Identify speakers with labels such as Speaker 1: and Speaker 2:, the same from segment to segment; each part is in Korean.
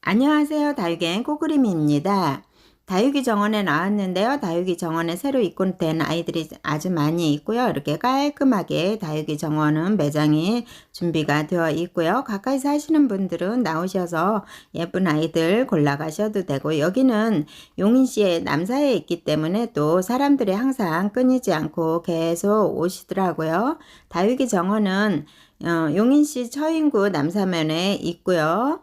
Speaker 1: 안녕하세요. 다육이엔 꼬그림입니다. 다육이 정원에 나왔는데요. 다육이 정원에 새로 입고된 아이들이 아주 많이 있고요. 이렇게 깔끔하게 다육이 정원은 매장이 준비가 되어 있고요. 가까이서 하시는 분들은 나오셔서 예쁜 아이들 골라가셔도 되고, 여기는 용인시의 남사에 있기 때문에 또 사람들이 항상 끊이지 않고 계속 오시더라고요. 다육이 정원은 용인시 처인구 남사면에 있고요.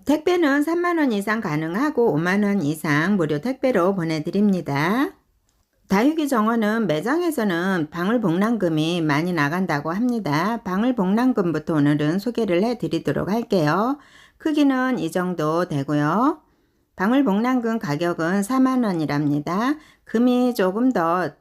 Speaker 1: 택배는 3만원 이상 가능하고 5만원 이상 무료 택배로 보내드립니다. 다육이 정원은 매장에서는 방울복랑금이 많이 나간다고 합니다. 방울복랑금부터 오늘은 소개를 해드리도록 할게요. 크기는 이 정도 되고요. 방울복랑금 가격은 4만원이랍니다. 금이 조금 더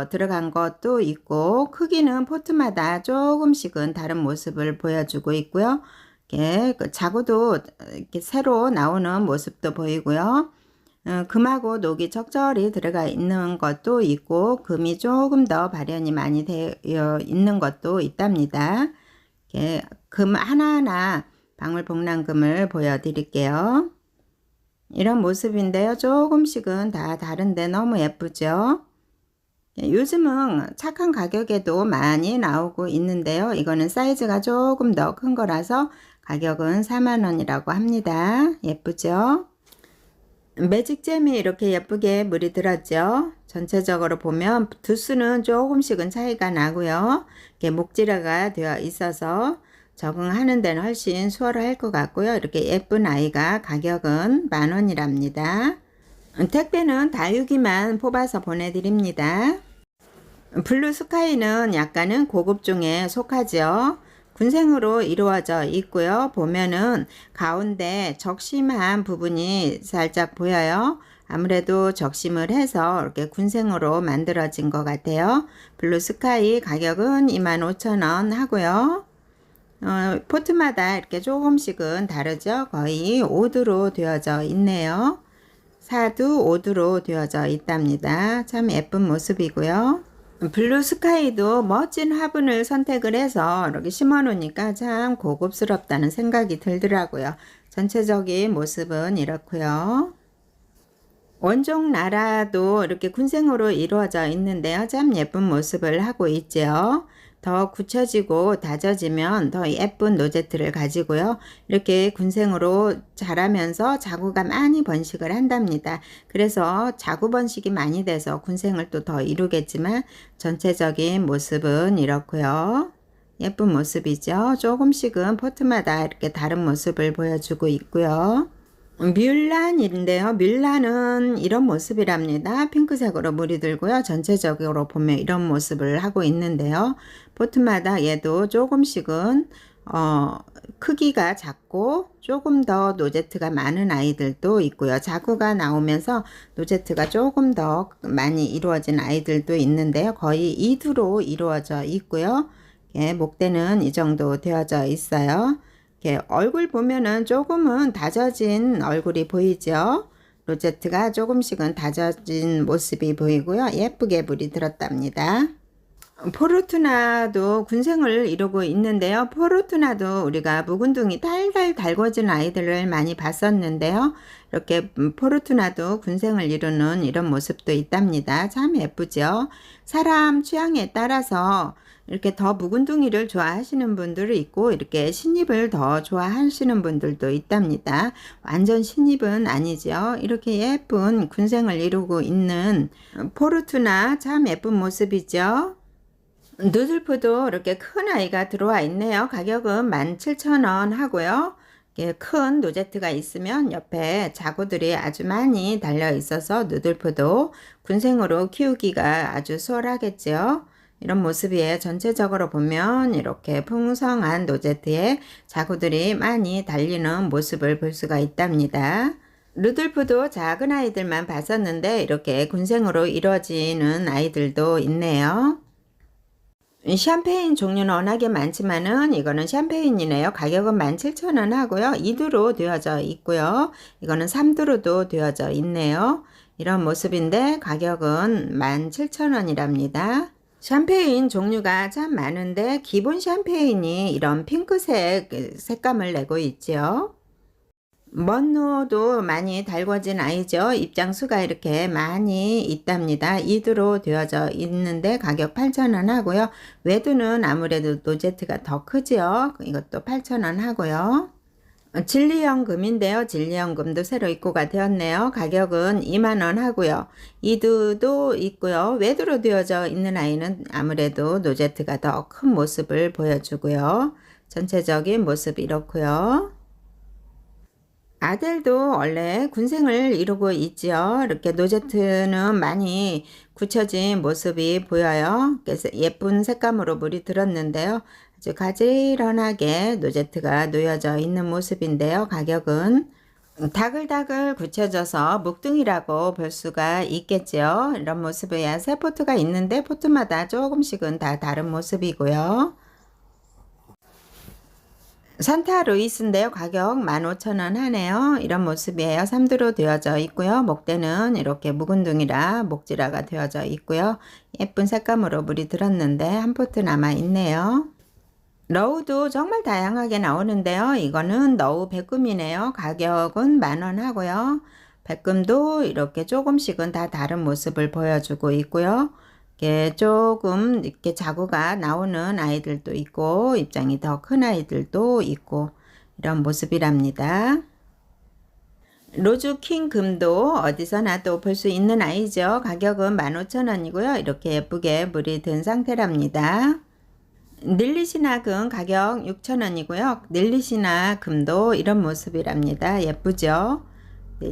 Speaker 1: 들어간 것도 있고, 크기는 포트마다 조금씩은 다른 모습을 보여주고 있고요. 이렇게 자구도 이렇게 새로 나오는 모습도 보이고요. 금하고 녹이 적절히 들어가 있는 것도 있고, 금이 조금 더 발현이 많이 되어 있는 것도 있답니다. 이렇게 금 하나하나 방울복랑금을 보여드릴게요. 이런 모습인데요. 조금씩은 다 다른데 너무 예쁘죠? 요즘은 착한 가격에도 많이 나오고 있는데요. 이거는 사이즈가 조금 더 큰 거라서 가격은 4만원이라고 합니다. 예쁘죠? 매직잼이 이렇게 예쁘게 물이 들었죠. 전체적으로 보면 두수는 조금씩은 차이가 나고요. 이렇게 목질화가 되어 있어서 적응하는 데는 훨씬 수월할 것 같고요. 이렇게 예쁜 아이가 가격은 만원이랍니다. 택배는 다육이만 뽑아서 보내드립니다. 블루 스카이는 약간은 고급종에 속하죠. 군생으로 이루어져 있고요. 보면은 가운데 적심한 부분이 살짝 보여요. 아무래도 적심을 해서 이렇게 군생으로 만들어진 것 같아요. 블루 스카이 가격은 25,000원 하고요. 포트마다 이렇게 조금씩은 다르죠. 거의 오두로 되어져 있네요. 사두 오두로 되어져 있답니다. 참 예쁜 모습이고요. 블루 스카이도 멋진 화분을 선택을 해서 이렇게 심어 놓으니까 참 고급스럽다는 생각이 들더라고요. 전체적인 모습은 이렇고요. 원종 나라도 이렇게 군생으로 이루어져 있는데요. 참 예쁜 모습을 하고 있죠. 더 굳혀지고 다져지면 더 예쁜 노제트를 가지고요. 이렇게 군생으로 자라면서 자구가 많이 번식을 한답니다. 그래서 자구 번식이 많이 돼서 군생을 또 더 이루겠지만 전체적인 모습은 이렇고요. 예쁜 모습이죠. 조금씩은 포트마다 이렇게 다른 모습을 보여주고 있고요. 뮬란인데요. 뮬란은 이런 모습이랍니다. 핑크색으로 물이 들고요. 전체적으로 보면 이런 모습을 하고 있는데요. 포트마다 얘도 조금씩은 크기가 작고 조금 더 노제트가 많은 아이들도 있고요. 자구가 나오면서 노제트가 조금 더 많이 이루어진 아이들도 있는데요. 거의 이두로 이루어져 있고요. 예, 목대는 이 정도 되어져 있어요. 얼굴 보면은 조금은 다져진 얼굴이 보이죠. 로제트가 조금씩은 다져진 모습이 보이고요. 예쁘게 물이 들었답니다. 포르투나도 군생을 이루고 있는데요. 포르투나도 우리가 묵은둥이 달달 달궈진 아이들을 많이 봤었는데요. 이렇게 포르투나도 군생을 이루는 이런 모습도 있답니다. 참 예쁘죠. 사람 취향에 따라서 이렇게 더 묵은둥이를 좋아하시는 분들이 있고, 이렇게 신잎을 더 좋아하시는 분들도 있답니다. 완전 신잎은 아니죠. 이렇게 예쁜 군생을 이루고 있는 포르투나 참 예쁜 모습이죠. 누들프도 이렇게 큰 아이가 들어와 있네요. 가격은 17,000원 하고요. 큰 노제트가 있으면 옆에 자구들이 아주 많이 달려 있어서 누들프도 군생으로 키우기가 아주 수월하겠죠. 이런 모습이에요. 전체적으로 보면 이렇게 풍성한 노제트에 자구들이 많이 달리는 모습을 볼 수가 있답니다. 루돌프도 작은 아이들만 봤었는데 이렇게 군생으로 이루어지는 아이들도 있네요. 샴페인 종류는 워낙에 많지만은 이거는 샴페인이네요. 가격은 17,000원 하고요. 2두로 되어져 있고요. 이거는 3두로도 되어져 있네요. 이런 모습인데 가격은 17,000원이랍니다. 샴페인 종류가 참 많은데 기본 샴페인이 이런 핑크색 색감을 내고 있죠. 먼노도 많이 달궈진 아이죠. 입장수가 이렇게 많이 있답니다. 이두로 되어져 있는데 가격 8,000원 하고요. 외두는 아무래도 노제트가 더 크죠. 이것도 8,000원 하고요. 진리연금인데요. 진리연금도 새로 입고가 되었네요. 가격은 2만원 하고요. 이두도 있고요. 외두로 되어져 있는 아이는 아무래도 노제트가 더 큰 모습을 보여주고요. 전체적인 모습 이렇고요. 아델도 원래 군생을 이루고 있지요. 이렇게 노제트는 많이 굳혀진 모습이 보여요. 그래서 예쁜 색감으로 물이 들었는데요. 아주 가지런하게 노제트가 놓여져 있는 모습인데요. 가격은 다글다글 굳혀져서 묵둥이라고 볼 수가 있겠죠. 이런 모습이야. 세 포트가 있는데 포트마다 조금씩은 다 다른 모습이고요. 산타 루이스인데요. 가격 15,000원 하네요. 이런 모습이에요. 3두로 되어져 있고요. 목대는 이렇게 묵은둥이라 목지라가 되어져 있고요. 예쁜 색감으로 물이 들었는데 한 포트 남아 있네요. 너우도 정말 다양하게 나오는데요. 이거는 너우 백금이네요. 가격은 10,000원 하고요. 백금도 이렇게 조금씩은 다 다른 모습을 보여주고 있고요. 이렇게 조금 이렇게 자구가 나오는 아이들도 있고 입장이 더 큰 아이들도 있고 이런 모습이랍니다. 로즈킹 금도 어디서나 또 볼 수 있는 아이죠. 가격은 15,000원이고요. 이렇게 예쁘게 물이 든 상태랍니다. 닐리시나 금 가격 6,000원이고요. 닐리시나 금도 이런 모습이랍니다. 예쁘죠?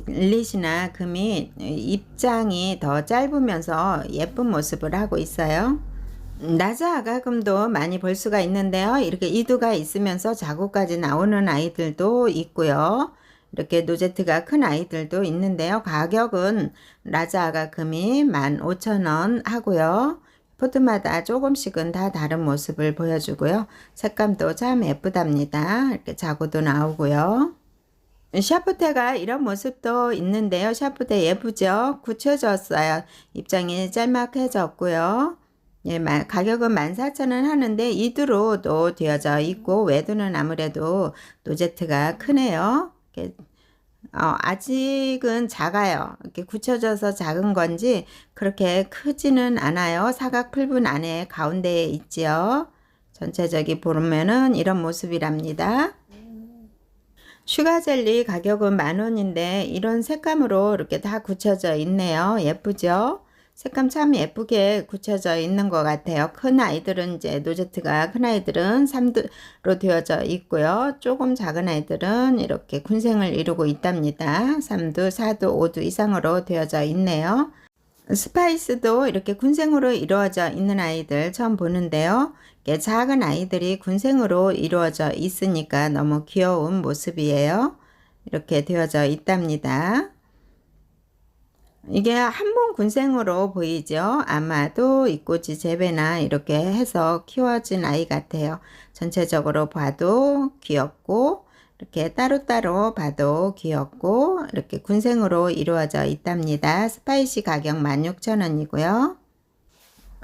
Speaker 1: 릴리시나 금이 입장이 더 짧으면서 예쁜 모습을 하고 있어요. 나자 아가금도 많이 볼 수가 있는데요. 이렇게 이두가 있으면서 자구까지 나오는 아이들도 있고요. 이렇게 노제트가 큰 아이들도 있는데요. 가격은 나자 아가금이 15,000원 하고요. 포트마다 조금씩은 다 다른 모습을 보여주고요. 색감도 참 예쁘답니다. 이렇게 자구도 나오고요. 샤프테가 이런 모습도 있는데요. 샤프테 예쁘죠? 굳혀졌어요. 입장이 짤막해졌고요. 예, 가격은 14,000원 하는데 이두로도 되어져 있고 외두는 아무래도 노제트가 크네요. 이렇게, 아직은 작아요. 이렇게 굳혀져서 작은 건지 그렇게 크지는 않아요. 사각 풀분 안에 가운데에 있지요. 전체적이 보면은 이런 모습이랍니다. 슈가젤리 가격은 10,000원인데 이런 색감으로 이렇게 다 굳혀져 있네요. 예쁘죠? 색감 참 예쁘게 굳혀져 있는 것 같아요. 큰 아이들은 이제 노제트가 큰 아이들은 3두로 되어져 있고요. 조금 작은 아이들은 이렇게 군생을 이루고 있답니다. 3두, 4두, 5두 이상으로 되어져 있네요. 스파이스도 이렇게 군생으로 이루어져 있는 아이들 처음 보는데요. 작은 아이들이 군생으로 이루어져 있으니까 너무 귀여운 모습이에요. 이렇게 되어져 있답니다. 이게 한번 군생으로 보이죠. 아마도 이꼬지 재배나 이렇게 해서 키워진 아이 같아요. 전체적으로 봐도 귀엽고 이렇게 따로따로 봐도 귀엽고 이렇게 군생으로 이루어져 있답니다. 스파이시 가격 16,000원이고요.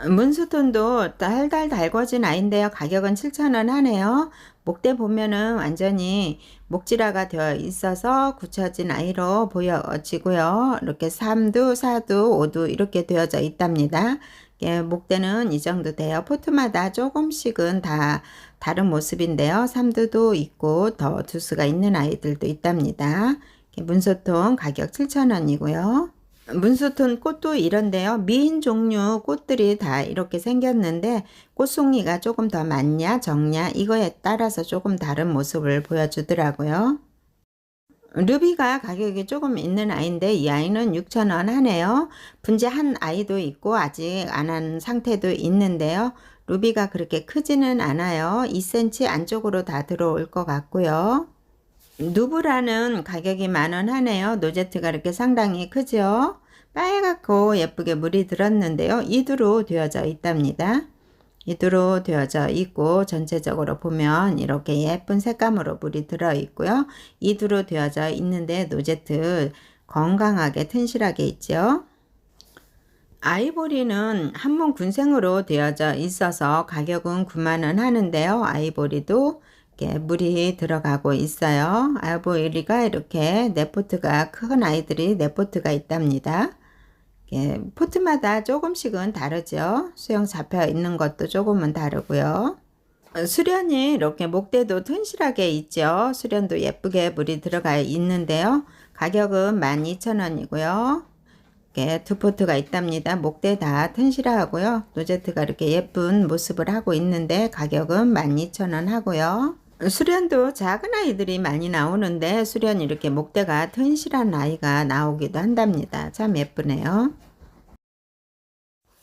Speaker 1: 문수톤도 달달 달궈진 아이인데요. 가격은 7,000원 하네요. 목대 보면은 완전히 목지라가 되어 있어서 굳혀진 아이로 보여지고요. 이렇게 3두, 4두, 5두 이렇게 되어져 있답니다. 예, 목대는 이 정도 돼요. 포트마다 조금씩은 다 다른 모습인데요. 3두도 있고 더 두수가 있는 아이들도 있답니다. 문소통 가격 7,000원이고요. 문수톤 꽃도 이런데요. 미인 종류 꽃들이 다 이렇게 생겼는데 꽃송이가 조금 더 많냐 적냐 이거에 따라서 조금 다른 모습을 보여주더라고요. 루비가 가격이 조금 있는 아이인데 이 아이는 6,000원 하네요. 분재한 아이도 있고 아직 안 한 상태도 있는데요. 루비가 그렇게 크지는 않아요. 2cm 안쪽으로 다 들어올 것 같고요. 누브라는 가격이 10,000원 하네요. 노제트가 이렇게 상당히 크죠. 빨갛고 예쁘게 물이 들었는데요. 이두로 되어져 있답니다. 이두로 되어져 있고 전체적으로 보면 이렇게 예쁜 색감으로 물이 들어 있고요. 이두로 되어져 있는데 노제트 건강하게 튼실하게 있죠. 아이보리는 한문 군생으로 되어져 있어서 가격은 90,000원 하는데요. 아이보리도 이렇게 물이 들어가고 있어요. 알보이리가 이렇게 4포트가 큰 아이들이 4포트가 있답니다. 포트마다 조금씩은 다르죠. 수영 잡혀 있는 것도 조금은 다르고요. 수련이 이렇게 목대도 튼실하게 있죠. 수련도 예쁘게 물이 들어가 있는데요. 가격은 12,000원이고요. 이렇게 2포트가 있답니다. 목대 다 튼실하고요. 노제트가 이렇게 예쁜 모습을 하고 있는데 가격은 12,000원 하고요. 수련도 작은 아이들이 많이 나오는데 수련이 이렇게 목대가 튼실한 아이가 나오기도 한답니다. 참 예쁘네요.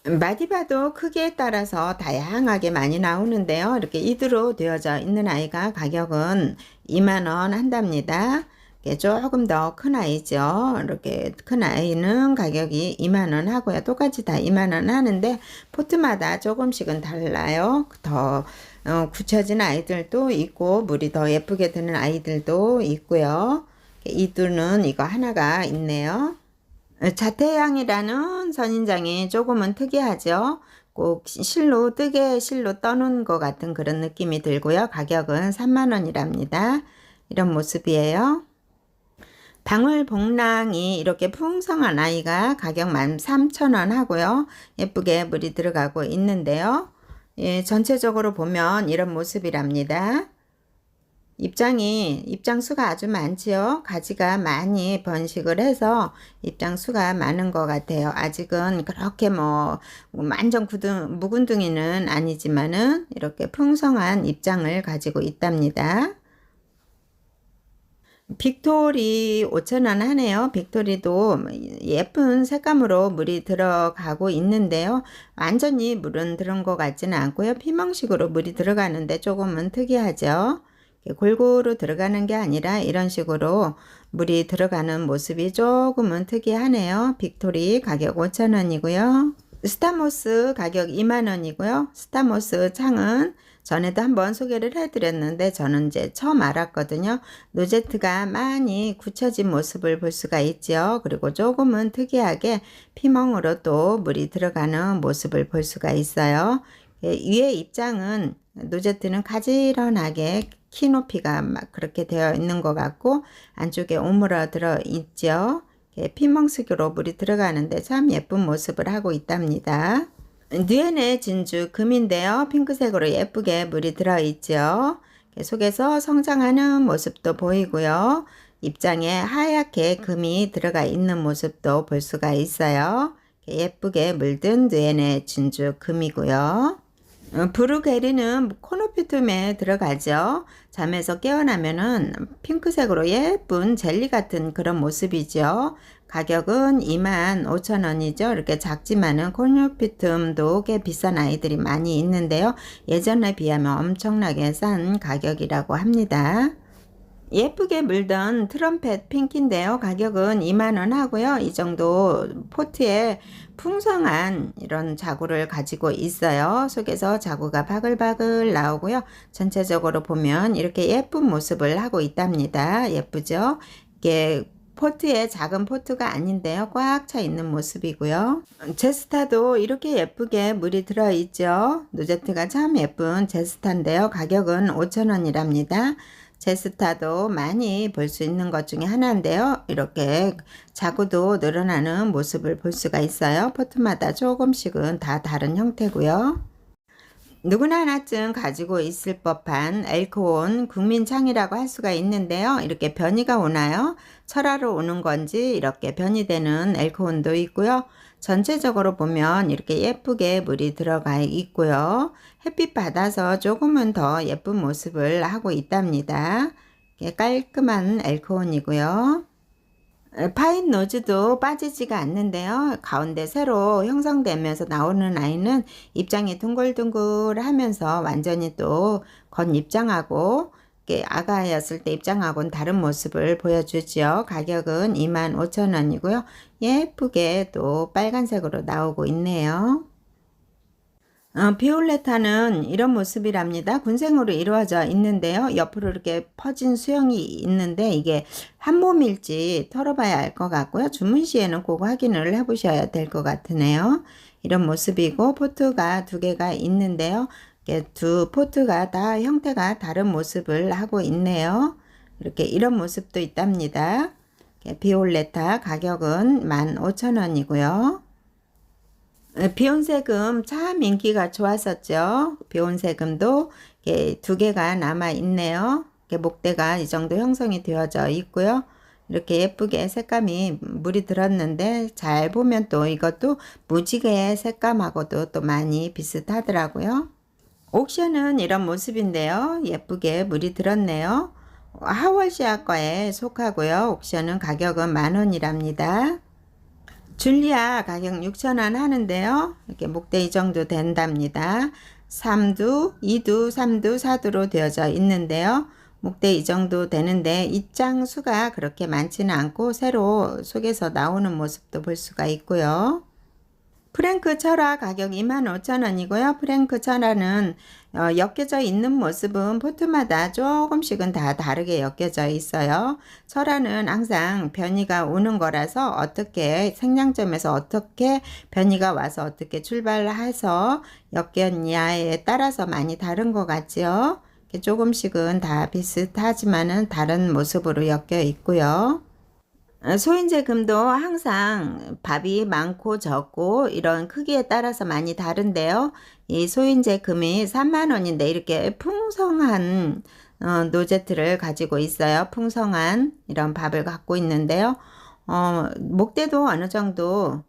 Speaker 1: 마디바도 크기에 따라서 다양하게 많이 나오는데요. 이렇게 이두로 되어져 있는 아이가 가격은 2만원 한답니다. 조금 더 큰 아이죠. 이렇게 큰 아이는 가격이 2만원 하고요. 똑같이 다 2만원 하는데 포트마다 조금씩은 달라요. 더 굳혀진 아이들도 있고 물이 더 예쁘게 드는 아이들도 있고요. 이두는 이거 하나가 있네요. 자태양이라는 선인장이 조금은 특이하죠. 꼭 실로 뜨개 실로 떠는 것 같은 그런 느낌이 들고요. 가격은 3만원이랍니다. 이런 모습이에요. 방울복랑이 이렇게 풍성한 아이가 가격 13,000원 하고요. 예쁘게 물이 들어가고 있는데요. 전체적으로 보면 이런 모습이랍니다. 입장 수가 아주 많지요. 가지가 많이 번식을 해서 입장 수가 많은 것 같아요. 아직은 그렇게 뭐 완전 묵은둥이는 아니지만은 이렇게 풍성한 입장을 가지고 있답니다. 빅토리 5,000원 하네요. 빅토리도 예쁜 색감으로 물이 들어가고 있는데요. 완전히 물은 들은 것 같지는 않고요. 피멍식으로 물이 들어가는데 조금은 특이하죠. 골고루 들어가는 게 아니라 이런 식으로 물이 들어가는 모습이 조금은 특이하네요. 빅토리 가격 5,000원이고요. 스타모스 가격 2만원이고요. 스타모스 창은 전에도 한번 소개를 해드렸는데 저는 이제 처음 알았거든요. 노제트가 많이 굳혀진 모습을 볼 수가 있죠. 그리고 조금은 특이하게 피멍으로 또 물이 들어가는 모습을 볼 수가 있어요. 위에 입장은 노제트는 가지런하게 키 높이가 막 그렇게 되어 있는 것 같고 안쪽에 오므러들어 있죠. 피멍식으로 물이 들어가는데 참 예쁜 모습을 하고 있답니다. 누에네 진주 금인데요. 핑크색으로 예쁘게 물이 들어있죠. 속에서 성장하는 모습도 보이고요. 입장에 하얗게 금이 들어가 있는 모습도 볼 수가 있어요. 예쁘게 물든 누에네 진주 금이고요. 브루게리는 코높이 틈에 들어가죠. 잠에서 깨어나면은 핑크색으로 예쁜 젤리 같은 그런 모습이죠. 가격은 25,000원이죠. 이렇게 작지만은 코높이 틈도 꽤 비싼 아이들이 많이 있는데요. 예전에 비하면 엄청나게 싼 가격이라고 합니다. 예쁘게 물던 트럼펫 핑크인데요. 가격은 2만원 하고요. 이 정도 포트에 풍성한 이런 자구를 가지고 있어요. 속에서 자구가 바글바글 나오고요. 전체적으로 보면 이렇게 예쁜 모습을 하고 있답니다. 예쁘죠? 이게 포트에 작은 포트가 아닌데요. 꽉 차 있는 모습이고요. 제스타도 이렇게 예쁘게 물이 들어있죠. 노제트가 참 예쁜 제스타인데요. 가격은 5,000원이랍니다. 제스타도 많이 볼 수 있는 것 중에 하나인데요. 이렇게 자구도 늘어나는 모습을 볼 수가 있어요. 포트마다 조금씩은 다 다른 형태고요. 누구나 하나쯤 가지고 있을 법한 엘크온 국민창이라고 할 수가 있는데요. 이렇게 변이가 오나요? 철화로 오는 건지 이렇게 변이되는 엘크온도 있고요. 전체적으로 보면 이렇게 예쁘게 물이 들어가 있고요. 햇빛 받아서 조금은 더 예쁜 모습을 하고 있답니다. 깔끔한 엘크온이고요. 파인 노즈도 빠지지가 않는데요. 가운데 새로 형성되면서 나오는 아이는 입장이 둥글둥글 하면서 완전히 또 겉입장하고 아가였을 때 입장하고는 다른 모습을 보여주죠. 가격은 25,000원이고요. 예쁘게 또 빨간색으로 나오고 있네요. 비올레타는 이런 모습이랍니다. 군생으로 이루어져 있는데요. 옆으로 이렇게 퍼진 수영이 있는데 이게 한 몸일지 털어봐야 알 것 같고요. 주문 시에는 꼭 확인을 해보셔야 될 것 같으네요. 이런 모습이고 포트가 2개가 있는데요. 이렇게 두 포트가 다 형태가 다른 모습을 하고 있네요. 이렇게 이런 모습도 있답니다. 비올레타 가격은 15,000원이고요. 비온세금 참 인기가 좋았었죠. 비온세금도 두 개가 남아 있네요. 목대가 이 정도 형성이 되어져 있고요. 이렇게 예쁘게 색감이 물이 들었는데 잘 보면 또 이것도 무지개 색감하고도 또 많이 비슷하더라고요. 옥션은 이런 모습인데요. 예쁘게 물이 들었네요. 하월시아 거에 속하고요. 옥션은 가격은 10,000원이랍니다. 줄리아 가격 6,000원 하는데요. 이렇게 목대 이 정도 된답니다. 3두, 2두, 3두, 4두로 되어져 있는데요. 목대 이 정도 되는데 입장 수가 그렇게 많지는 않고 새로 속에서 나오는 모습도 볼 수가 있고요. 프랭크 철화 가격 25,000원이고요. 프랭크 철화는 엮여져 있는 모습은 포트마다 조금씩은 다 다르게 엮여져 있어요. 철화는 항상 변이가 오는 거라서 어떻게 생장점에서 어떻게 변이가 와서 어떻게 출발해서 엮였냐에 따라서 많이 다른 것 같지요. 조금씩은 다 비슷하지만은 다른 모습으로 엮여 있고요. 소인제 금도 항상 밥이 많고 적고 이런 크기에 따라서 많이 다른데요. 이 소인제 금이 30,000원인데 이렇게 풍성한 노제트를 가지고 있어요. 풍성한 이런 밥을 갖고 있는데요. 목대도 어느 정도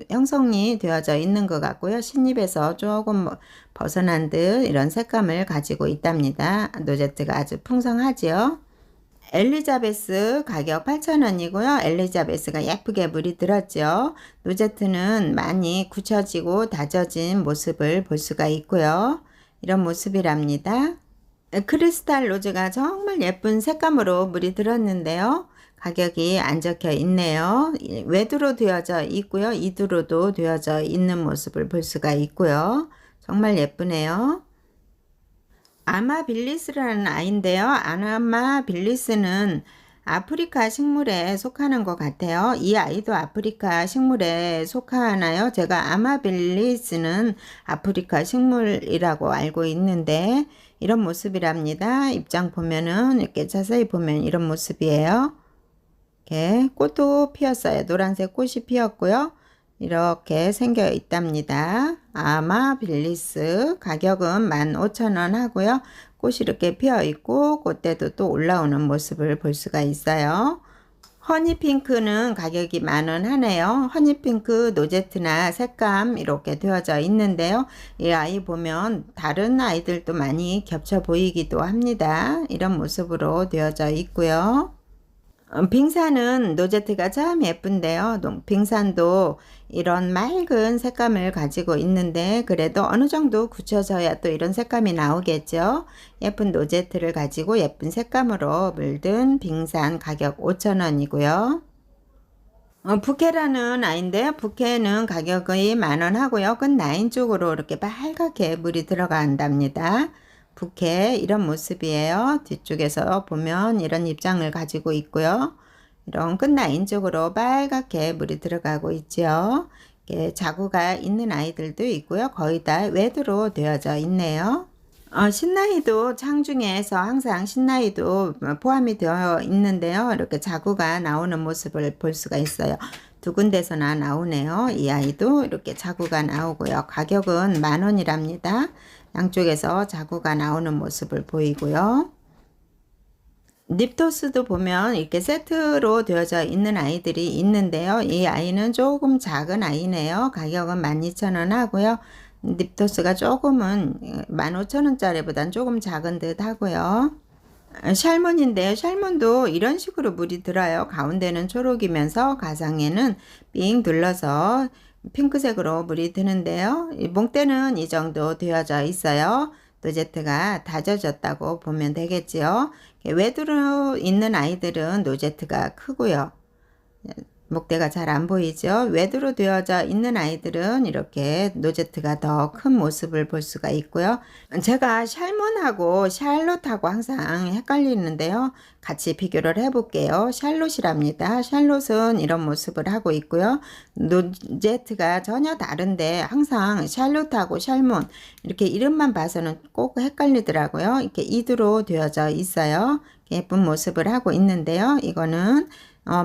Speaker 1: 형성이 되어져 있는 것 같고요. 신입에서 조금 벗어난 듯 이런 색감을 가지고 있답니다. 노제트가 아주 풍성하지요. 엘리자베스 가격 8,000원이고요. 엘리자베스가 예쁘게 물이 들었죠. 노제트는 많이 굳혀지고 다져진 모습을 볼 수가 있고요. 이런 모습이랍니다. 크리스탈 로즈가 정말 예쁜 색감으로 물이 들었는데요. 가격이 안 적혀 있네요. 외두로 되어져 있고요. 이두로도 되어져 있는 모습을 볼 수가 있고요. 정말 예쁘네요. 아마빌리스라는 아이인데요. 아마빌리스는 아프리카 식물에 속하는 것 같아요. 이 아이도 아프리카 식물에 속하나요? 제가 아마빌리스는 아프리카 식물이라고 알고 있는데 이런 모습이랍니다. 입장 보면은 이렇게 자세히 보면 이런 모습이에요. 이렇게 꽃도 피었어요. 노란색 꽃이 피었고요. 이렇게 생겨 있답니다. 아마빌리스 가격은 15,000원 하고요. 꽃이 이렇게 피어 있고 꽃대도 또 올라오는 모습을 볼 수가 있어요. 허니핑크는 가격이 10,000원 하네요. 허니핑크 노제트나 색감 이렇게 되어져 있는데요. 이 아이 보면 다른 아이들도 많이 겹쳐 보이기도 합니다. 이런 모습으로 되어져 있고요. 빙산은 노제트가 참 예쁜데요. 빙산도 이런 맑은 색감을 가지고 있는데 그래도 어느 정도 굳혀져야 또 이런 색감이 나오겠죠. 예쁜 노제트를 가지고 예쁜 색감으로 물든 빙산 가격 5,000원이고요. 부케라는 아이인데요. 부케는 가격이 10,000원 하고요. 끝 라인 쪽으로 이렇게 빨갛게 물이 들어간답니다. 부케 이런 모습이에요. 뒤쪽에서 보면 이런 입장을 가지고 있고요. 이런 끝라인 쪽으로 빨갛게 물이 들어가고 있죠. 자구가 있는 아이들도 있고요. 거의 다 외두로 되어져 있네요. 신나이도 창중에서 항상 신나이도 포함이 되어 있는데요. 이렇게 자구가 나오는 모습을 볼 수가 있어요. 두 군데서나 나오네요. 이 아이도 이렇게 자구가 나오고요. 가격은 10,000원이랍니다. 양쪽에서 자구가 나오는 모습을 보이고요. 닙토스도 보면 이렇게 세트로 되어져 있는 아이들이 있는데요. 이 아이는 조금 작은 아이네요. 가격은 12,000원 하고요. 닙토스가 조금은 15,000원짜리보단 조금 작은 듯 하고요. 샬몬인데요. 샬몬도 이런 식으로 물이 들어요. 가운데는 초록이면서 가상에는 삥 둘러서 핑크색으로 물이 드는데요. 이 몽대는 이 정도 되어져 있어요. 노제트가 다져졌다고 보면 되겠지요. 외두로 있는 아이들은 노제트가 크고요. 목대가 잘 안 보이죠? 외두로 되어져 있는 아이들은 이렇게 노제트가 더 큰 모습을 볼 수가 있고요. 제가 샬몬하고 샬롯하고 항상 헷갈리는데요. 같이 비교를 해볼게요. 샬롯이랍니다. 샬롯은 이런 모습을 하고 있고요. 노제트가 전혀 다른데 항상 샬롯하고 샬몬 이렇게 이름만 봐서는 꼭 헷갈리더라고요. 이렇게 이두로 되어져 있어요. 예쁜 모습을 하고 있는데요. 이거는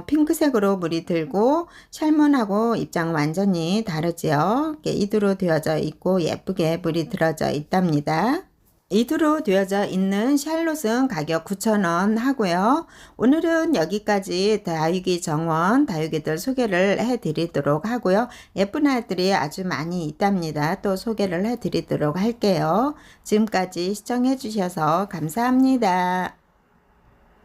Speaker 1: 핑크색으로 물이 들고 샬몬하고 입장 완전히 다르지요. 이렇게 이두로 되어져 있고 예쁘게 물이 들어져 있답니다. 이두로 되어져 있는 샬롯은 가격 9,000원 하고요. 오늘은 여기까지 다육이 정원, 다육이들 소개를 해드리도록 하고요. 예쁜 아이들이 아주 많이 있답니다. 또 소개를 해드리도록 할게요. 지금까지 시청해 주셔서 감사합니다.